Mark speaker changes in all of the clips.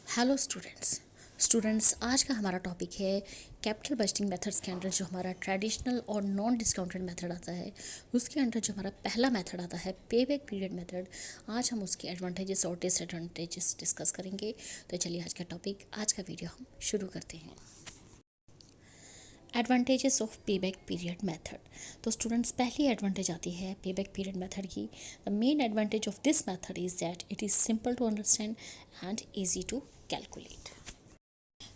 Speaker 1: Hello students आज का हमारा टॉपिक है कैपिटल बजटिंग मेथड्स के अंडर जो हमारा ट्रेडिशनल और नॉन डिस्काउंटेड मेथड आता है उसके अंडर जो हमारा पहला मेथड आता है पे बैक पीरियड मेथड। आज हम उसके एडवांटेजेस और डिसएडवांटेजेस डिस्कस करेंगे। तो चलिए आज का वीडियो हम शुरू करते हैं। Advantages of pay back period method. तो स्टूडेंट्स पहली एडवांटेज आती है पे बैक पीरियड मेथड की। The main advantage of this method is that it is simple to understand and easy to calculate.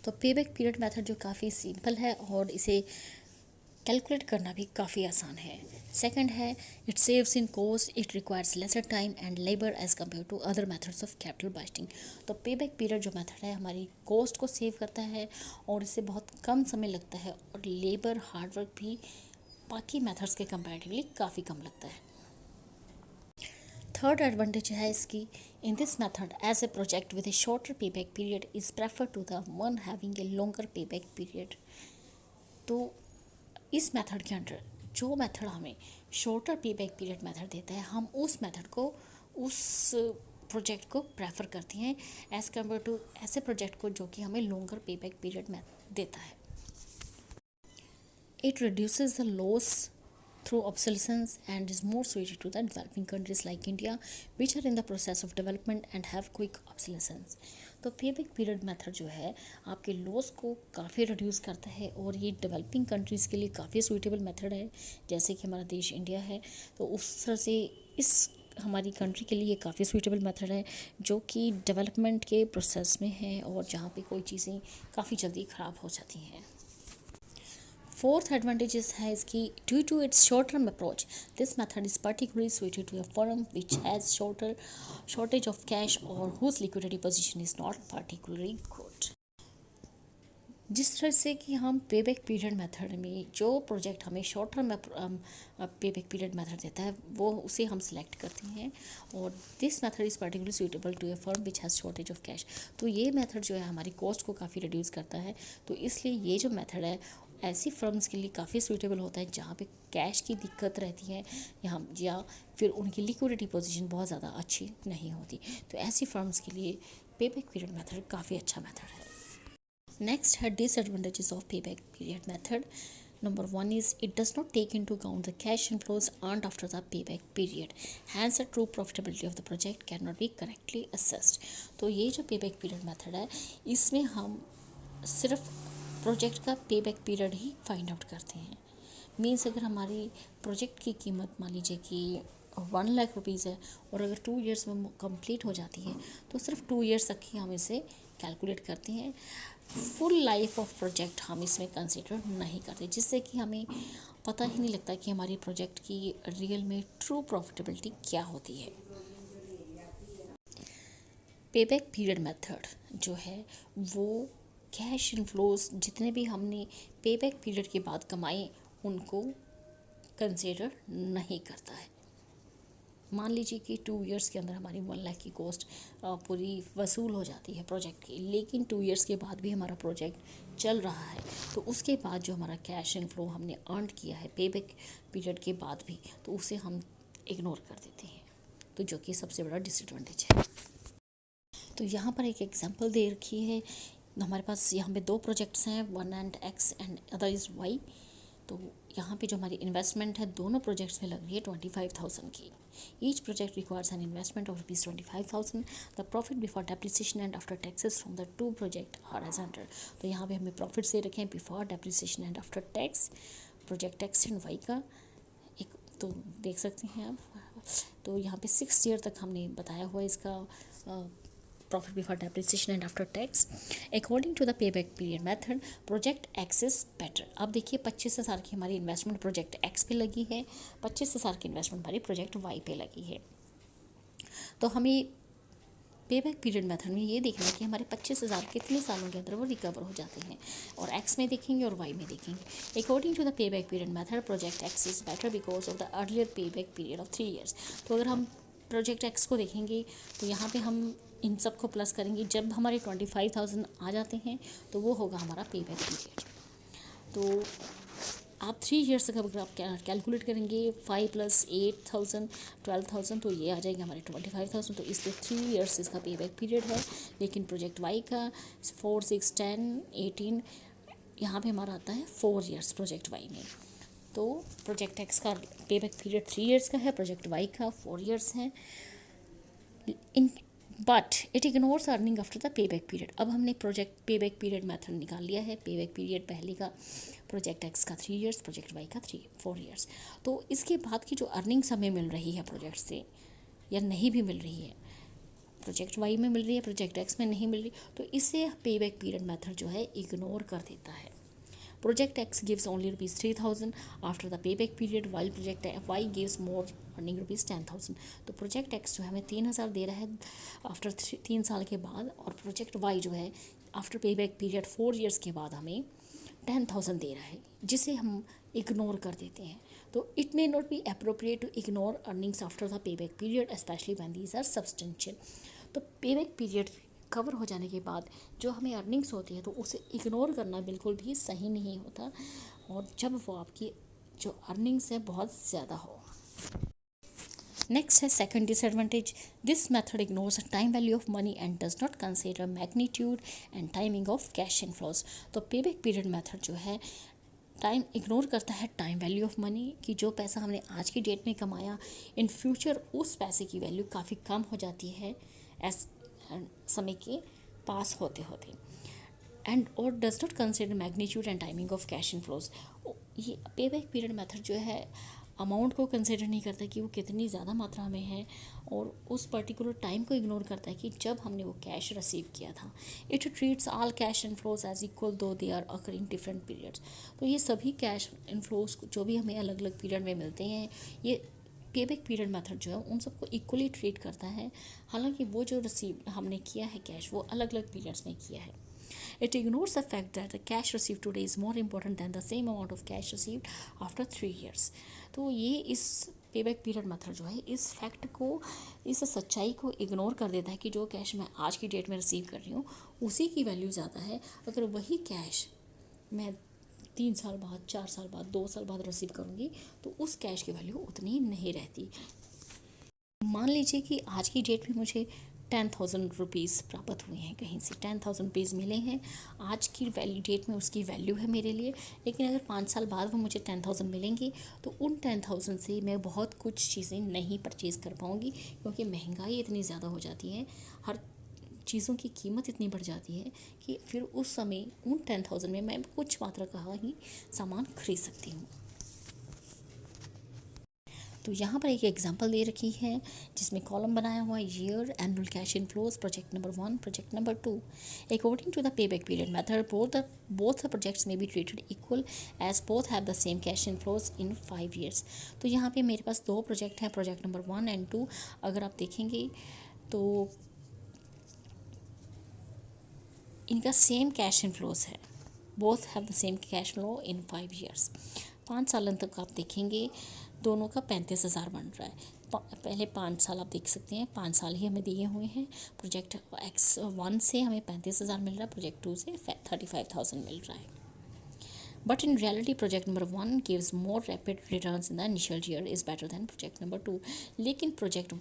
Speaker 1: तो पे बैक पीरियड मेथड जो काफ़ी simple है और इसे कैलकुलेट करना भी काफ़ी आसान है। सेकंड है it saves in cost, it requires lesser time and labour as compare to other methods of capital budgeting. तो पे बैक पीरियड जो मेथड है हमारी कॉस्ट को सेव करता है और इससे बहुत कम समय लगता है और लेबर हार्डवर्क भी बाकी मेथड्स के कंपैरेटिवली काफ़ी कम लगता है। थर्ड एडवांटेज है इसकी, in this method as a project with a shorter pay back period is prefer to the one having a longer pay back period. तो इस मेथड के अंडर जो मेथड हमें shorter pay back period method देता है हम उस method को उस प्रोजेक्ट को प्रेफर करते हैं एज़ कम्पेयर टू ऐसे प्रोजेक्ट को जो कि हमें लॉन्गर पे बैक पीरियड में देता है। It reduces the loss through obsolescence and is more suited to the developing countries like India, which are in the process of development and have quick obsolescence. तो pay back period method जो है आपके loss को काफ़ी reduce करता है और ये डेवलपिंग कंट्रीज़ के लिए काफ़ी सूटेबल मेथड है। जैसे कि हमारा देश इंडिया है तो उस तरह से इस हमारी कंट्री के लिए ये काफ़ी सूटेबल मेथड है जो कि डेवलपमेंट के प्रोसेस में है और जहाँ पे कोई चीज़ें काफ़ी जल्दी ख़राब हो जाती हैं। Fourth advantages है इसकी, due to its short-term approach, this method is particularly suited to a firm which has shortage of cash or whose liquidity position is not particularly good. जिस तरह से कि हम पे बैक पीरियड मेथड में जो प्रोजेक्ट हमें short term pay back period method देता है वो उसे हम सिलेक्ट करते हैं और this method is particularly suitable to a firm which has shortage of cash. तो ये मेथड जो है हमारी कॉस्ट को काफ़ी रिड्यूस करता है। तो इसलिए ये जो मेथड है ऐसी फर्म्स के लिए काफ़ी सूटेबल होता है जहाँ पे कैश की दिक्कत रहती है या फिर उनकी लिक्विडिटी पोजीशन बहुत ज़्यादा अच्छी नहीं होती। तो ऐसी फर्म्स के लिए पे बैक पीरियड मेथड काफ़ी अच्छा मेथड है। Next है disadvantages of payback period method. Number one is it does not take into account the cash inflows earned after the payback period. Hence, the true profitability of the project cannot be correctly assessed. तो ये जो payback period method है इसमें हम सिर्फ project का payback period ही find out करते हैं। मीन्स अगर हमारी प्रोजेक्ट की कीमत मान लीजिए कि 1 लाख रुपीज़ है और अगर 2 इयर्स में कंप्लीट हो जाती है तो सिर्फ 2 इयर्स तक ही हम इसे कैलकुलेट करते हैं। फुल लाइफ ऑफ प्रोजेक्ट हम इसमें कंसिडर नहीं करते जिससे कि हमें पता ही नहीं लगता कि हमारी प्रोजेक्ट की रियल में ट्रू प्रॉफिटेबिलिटी क्या होती है। पेबैक पीरियड मेथड जो है वो कैश इनफ्लोज जितने भी हमने पेबैक पीरियड के बाद कमाए उनको कंसिडर नहीं करता है। मान लीजिए कि 2 इयर्स के अंदर हमारी 1 लाख की कॉस्ट पूरी वसूल हो जाती है प्रोजेक्ट की, लेकिन 2 इयर्स के बाद भी हमारा प्रोजेक्ट चल रहा है तो उसके बाद जो हमारा कैश इनफ्लो हमने अर्न किया है पेबैक पीरियड के बाद भी तो उसे हम इग्नोर कर देते हैं, तो जो कि सबसे बड़ा डिसएडवांटेज है। तो यहाँ पर एक एग्जांपल दे रखी है। हमारे पास यहाँ पे 2 प्रोजेक्ट्स हैं, one and x and other is why. तो यहाँ पे जो हमारी इन्वेस्टमेंट है दोनों प्रोजेक्ट्स में लग रही है 25,000 की। Each project requires an investment of ₹25,000। The profit before depreciation and after taxes from the 2 project are as under. तो यहाँ पे हमें प्रॉफिट दे रखे हैं before depreciation and after tax, project X and Y का एक तो देख सकते हैं आप। तो यहाँ पे 6 ईयर तक हमने बताया हुआ इसका profit before depreciation and after tax. According to the payback period method, project X is better. अब देखिए 25,000 की हमारी इन्वेस्टमेंट प्रोजेक्ट X पे लगी है, 25,000 की इन्वेस्टमेंट हमारी प्रोजेक्ट Y पे लगी है। तो हमें पेबैक पीरियड मेथड में ये देखना है कि हमारे 25,000 कितने सालों के अंदर वो रिकवर हो जाते हैं और X में देखेंगे और Y में देखेंगे। According to the payback period method project X is better because of the earlier payback period of 3 years. तो अगर हम प्रोजेक्ट X को देखेंगे तो यहाँ पे हम इन सब को प्लस करेंगे, जब हमारे 25,000 आ जाते हैं तो वो होगा हमारा पेबैक पीरियड। तो आप 3 ईयर्स तक अगर आप कैलकुलेट करेंगे 5 + 8,000 12,000 तो ये आ जाएगा हमारे 25,000। तो इसलिए 3 ईयर्स इसका पे बैक पीरियड है। लेकिन प्रोजेक्ट वाई का 4, 6, 10, 18 यहाँ पे हमारा आता है 4 ईयर्स प्रोजेक्ट वाई में। तो प्रोजेक्ट एक्स का पे बैक पीरियड 3 ईयर्स का है, प्रोजेक्ट वाई का 4 ईयर्स है। In but it ignores earning after the pay back period. अब हमने प्रोजेक्ट पे बैक पीरियड मेथड निकाल लिया है। पे बैक पीरियड पहले का प्रोजेक्ट एक्स का 3 ईयर्स, प्रोजेक्ट वाई का 4 ईयर्स। तो इसके बाद की जो अर्निंग्स हमें मिल रही है प्रोजेक्ट से या नहीं भी मिल रही है, प्रोजेक्ट वाई में मिल रही है, प्रोजेक्ट एक्स में नहीं मिल रही, तो इससे पे बैक पीरियड मेथड जो है इग्नोर कर देता है। Project X gives only ₹3,000 after the payback period, while Project Y gives more, earning ₹10,000। तो प्रोजेक्ट एक्स जो है हमें 3,000 दे रहा है आफ्टर 3 साल के बाद, और प्रोजेक्ट वाई जो है आफ्टर पेबैक पीरियड 4 ईयर्स के बाद हमें 10,000 दे रहा है, जिसे हम इग्नोर कर देते हैं। तो it may not be appropriate to ignore earnings after the payback period, specially when these are substantial. तो पेबैक पीरियड कवर हो जाने के बाद जो हमें अर्निंग्स होती है तो उसे इग्नोर करना बिल्कुल भी सही नहीं होता, और जब वो आपकी जो अर्निंग्स है बहुत ज़्यादा हो। नेक्स्ट है second disadvantage, this method ignores time value of money and does not consider magnitude and timing of cash inflows. तो पेबैक पीरियड मेथड जो है टाइम इग्नोर करता है टाइम वैल्यू ऑफ मनी, कि जो पैसा हमने आज की डेट में कमाया, इन फ्यूचर उस पैसे की वैल्यू काफ़ी कम हो जाती है एस समय के पास होते होते। एंड और does not consider magnitude and timing of cash inflows. ये पे बैक पीरियड मेथड जो है अमाउंट को कंसिडर नहीं करता कि वो कितनी ज़्यादा मात्रा में है, और उस पर्टिकुलर टाइम को इग्नोर करता है कि जब हमने वो कैश रिसीव किया था। It treats all cash inflows as equal though they are occurring different periods. तो ये सभी कैश इनफ्लोज जो भी हमें अलग अलग पीरियड में मिलते हैं, ये पेबैक पीरियड मेथड जो है उन सबको इक्वली ट्रीट करता है, हालांकि वो जो रिसीव हमने किया है कैश वो अलग अलग पीरियड्स में किया है। It ignores the fact that the cash receive today is more important than the same amount of cash received after 3 years. तो ये इस पेबैक पीरियड मेथड जो है इस फैक्ट को, इस सच्चाई को इग्नोर कर देता है कि जो कैश मैं आज की डेट में रिसीव कर रही हूँ उसी की वैल्यू ज़्यादा है, अगर वही कैश मैं 3 साल बाद, 4 साल बाद, 2 साल बाद रिसीव करूँगी तो उस कैश की वैल्यू उतनी नहीं रहती। मान लीजिए कि आज की डेट में मुझे 10,000 रुपीज़ प्राप्त हुए हैं, कहीं से 10,000 रुपीज़ मिले हैं, आज की वैल्यू डेट में उसकी वैल्यू है मेरे लिए। लेकिन अगर 5 साल बाद वो मुझे 10,000 मिलेंगी तो उन 10,000 से मैं बहुत कुछ चीज़ें नहीं परचेज़ कर पाऊँगी, क्योंकि महंगाई इतनी ज़्यादा हो जाती है, हर चीज़ों की कीमत इतनी बढ़ जाती है कि फिर उस समय उन 10,000 में मैं कुछ मात्रा का ही सामान खरीद सकती हूँ। तो यहाँ पर एक एग्जांपल दे रखी है जिसमें कॉलम बनाया हुआ है year, annual cash inflows, project number 1, project number 2। According to the payback period method both the projects में be treated equal as both have the same cash inflows in 5 years. तो यहाँ पे मेरे पास 2 प्रोजेक्ट हैं, प्रोजेक्ट नंबर 1 एंड 2। अगर आप देखेंगे तो इनका सेम कैश इनफ्लोज है, both have the same cash flow in 5 years. 5 साल तक आप देखेंगे दोनों का 35,000 बन रहा है। पहले 5 साल आप देख सकते हैं, 5 साल ही हमें दिए हुए हैं। प्रोजेक्ट X1 से हमें 35,000 मिल रहा है, प्रोजेक्ट 2 से 35,000 मिल रहा है। But in reality project number 1 gives more rapid returns in the initial year is better than project number 2। लेकिन प्रोजेक्ट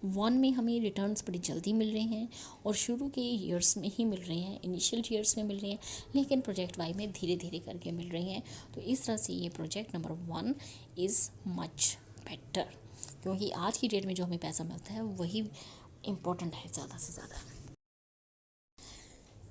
Speaker 1: 1 में हमें रिटर्न्स बड़ी जल्दी मिल रहे हैं और शुरू के ईयर्स में ही मिल रहे हैं, इनिशियल ईयर्स में मिल रहे हैं, लेकिन प्रोजेक्ट वाई में धीरे धीरे करके मिल रही हैं। तो इस तरह से ये project number 1 is much better, क्योंकि आज की डेट में जो हमें पैसा मिलता है वही इम्पोर्टेंट है ज़्यादा से ज़्यादा।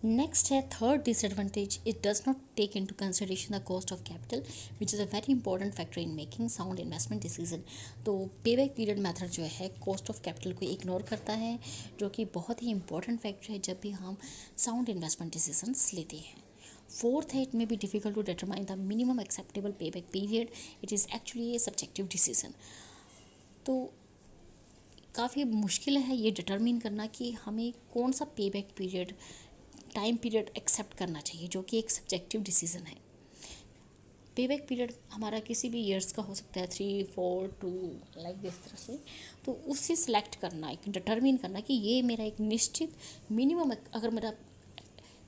Speaker 1: नेक्स्ट है third disadvantage, it does not take into consideration the cost of capital which is a very important factor in making sound investment decision. तो पेबैक पीरियड मेथड जो है कॉस्ट ऑफ कैपिटल को ignore करता है, जो कि बहुत ही इंपॉर्टेंट फैक्टर है जब भी हम साउंड इन्वेस्टमेंट डिसीजंस लेते हैं। फोर्थ है, it may be difficult to determine the minimum acceptable payback period, it is actually a subjective decision. तो काफ़ी मुश्किल है ये डिटरमिन करना कि हमें कौन सा payback period, time period accept करना चाहिए, जो कि एक सब्जेक्टिव डिसीजन है। पेबैक पीरियड हमारा किसी भी ईयर्स का हो सकता है, 3, 4, 2 लाइक दिस तरह से। तो उससे सिलेक्ट करना, एक डिटरमिन करना कि ये मेरा एक निश्चित मिनिमम, अगर मेरा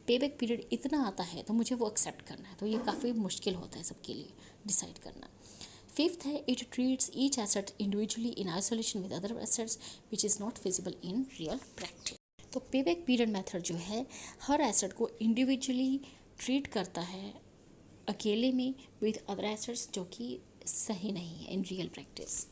Speaker 1: पेबैक पीरियड इतना आता है तो मुझे वो एक्सेप्ट करना है, तो ये काफ़ी मुश्किल होता है सबके लिए डिसाइड करना। फिफ्थ है, it treats each asset individually in isolation with other assets which is not feasible in real practice. तो पेबैक पीरियड मेथड जो है हर एसेट को इंडिविजुअली ट्रीट करता है अकेले में विद अदर एसेट्स, जो कि सही नहीं है इन रियल प्रैक्टिस।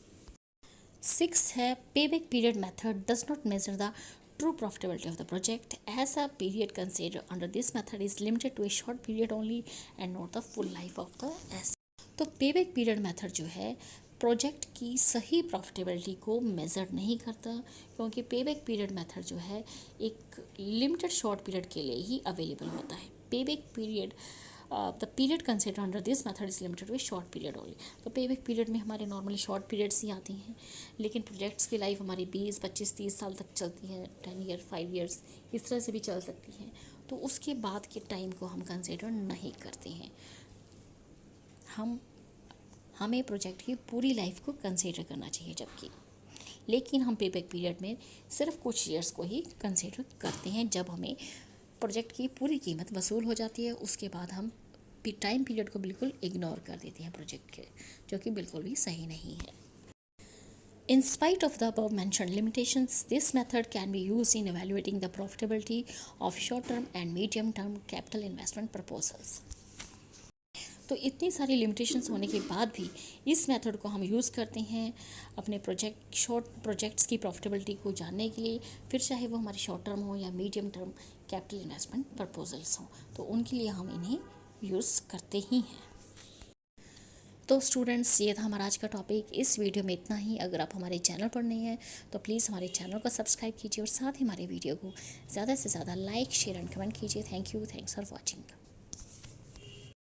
Speaker 1: सिक्स है, payback period method does not measure the true profitability of the project as a period considered under this method is limited to a short period only and not the full life of the asset। तो payback period method जो है project की सही profitability को measure नहीं करता, क्योंकि payback period method जो है एक लिमिटेड शॉर्ट पीरियड के लिए ही अवेलेबल होता है। Payback period the period consider under this method is limited to short period only. तो पेबैक पीरियड में हमारे नॉर्मली शॉर्ट पीरियड्स ही आती हैं, लेकिन प्रोजेक्ट्स की लाइफ हमारी 20, 25, 30 साल तक चलती है, 10 ईयर, 5 ईयर्स इस तरह से भी चल सकती हैं। तो उसके बाद के टाइम को हम कंसिडर नहीं करते हैं। हमें प्रोजेक्ट की पूरी लाइफ को कंसिडर करना चाहिए, जबकि लेकिन हम पेबैक पीरियड में सिर्फ कुछ ईयर्स को ही कंसिडर करते हैं। जब हमें प्रोजेक्ट की पूरी कीमत वसूल हो जाती है, उसके बाद हम टाइम पीरियड को बिल्कुल इग्नोर कर देते हैं प्रोजेक्ट के, जो कि बिल्कुल भी सही नहीं है। In spite of the above mentioned limitations, this method can be used in evaluating the profitability of short-term and medium-term capital investment proposals। तो इतनी सारी लिमिटेशंस होने के बाद भी इस मेथड को हम यूज़ करते हैं अपने शॉर्ट प्रोजेक्ट्स की प्रॉफिटेबिलिटी को जानने के लिए, फिर चाहे वो हमारे शॉर्ट टर्म हो या medium term capital investment proposals हों, तो उनके लिए हम इन्हें यूज़ करते ही हैं। तो स्टूडेंट्स, ये था हमारा आज का टॉपिक। इस वीडियो में इतना ही। अगर आप हमारे चैनल पर नए हैं तो प्लीज़ हमारे चैनल को सब्सक्राइब कीजिए और साथ ही हमारे वीडियो को ज़्यादा से ज़्यादा लाइक, शेयर एंड कमेंट कीजिए। Thank you, thanks for watching.